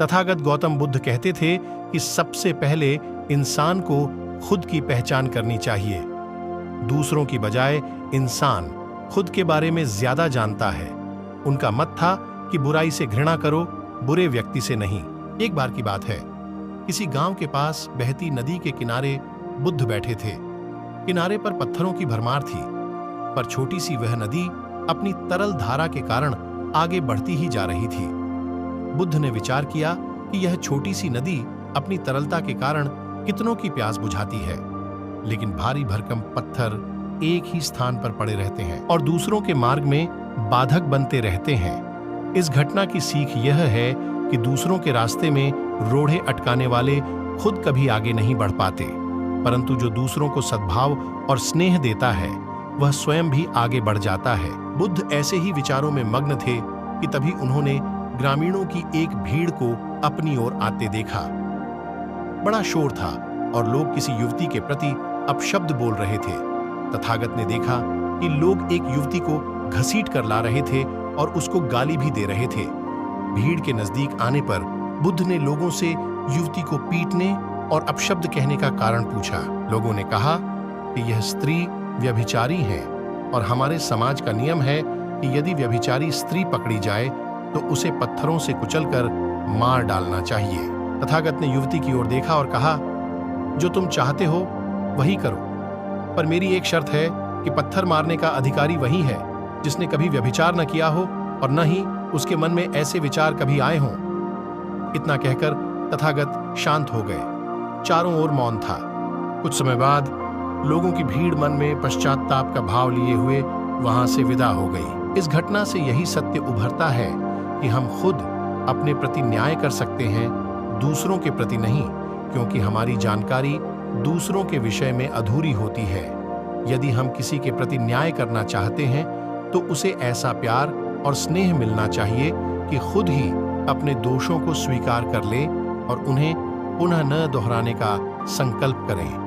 तथागत गौतम बुद्ध कहते थे कि सबसे पहले इंसान को खुद की पहचान करनी चाहिए। दूसरों की बजाय इंसान खुद के बारे में ज्यादा जानता है। उनका मत था कि बुराई से घृणा करो, बुरे व्यक्ति से नहीं। एक बार की बात है, किसी गांव के पास बहती नदी के किनारे बुद्ध बैठे थे। किनारे पर पत्थरों की भरमार थी, पर छोटी सी वह नदी अपनी तरल धारा के कारण आगे बढ़ती ही जा रही थी। बुद्ध ने विचार किया कि यह छोटी सी नदी अपनी तरलता के कारण कितनों की प्यास बुझाती है, लेकिन भारी भरकम पत्थर एक ही स्थान पर पड़े रहते हैं और दूसरों के मार्ग में बाधक बनते रहते हैं। इस घटना की सीख यह है कि दूसरों के रास्ते में रोड़े अटकाने वाले खुद कभी आगे नहीं बढ़ पाते, परंतु जो दूसरों को सद्भाव और स्नेह देता है वह स्वयं भी आगे बढ़ जाता है। बुद्ध ऐसे ही विचारों में मग्न थे कि तभी उन्होंने ग्रामीणों की एक भीड़ को अपनी ओर आते देखा। बड़ा शोर था और लोग किसी युवती के प्रति अपशब्द बोल रहे थे। तथागत ने देखा कि लोग एक युवती को घसीट कर ला रहे थे और उसको गाली भी दे रहे थे। भीड़ के नजदीक आने पर बुद्ध ने लोगों से युवती को पीटने और अपशब्द कहने का कारण पूछा। लोगों ने कहा कि यह स्त्री व्यभिचारी है और हमारे समाज का नियम है कि यदि व्यभिचारी स्त्री पकड़ी जाए तो उसे पत्थरों से कुचलकर मार डालना चाहिए। तथागत ने युवती की ओर देखा और कहा, जो तुम चाहते हो वही करो, पर मेरी एक शर्त है कि पत्थर मारने का अधिकारी वही है जिसने कभी व्यभिचार न किया हो और न ही उसके मन में ऐसे विचार कभी आए हों। इतना कहकर तथागत शांत हो गए। चारों ओर मौन था। कुछ समय बाद लोगों की भीड़ मन में पश्चाताप का भाव लिए हुए वहां से विदा हो गई। इस घटना से यही सत्य उभरता है कि हम खुद अपने प्रति न्याय कर सकते हैं, दूसरों के प्रति नहीं, क्योंकि हमारी जानकारी दूसरों के विषय में अधूरी होती है। यदि हम किसी के प्रति न्याय करना चाहते हैं तो उसे ऐसा प्यार और स्नेह मिलना चाहिए कि खुद ही अपने दोषों को स्वीकार कर ले और उन्हें पुनः न दोहराने का संकल्प करें।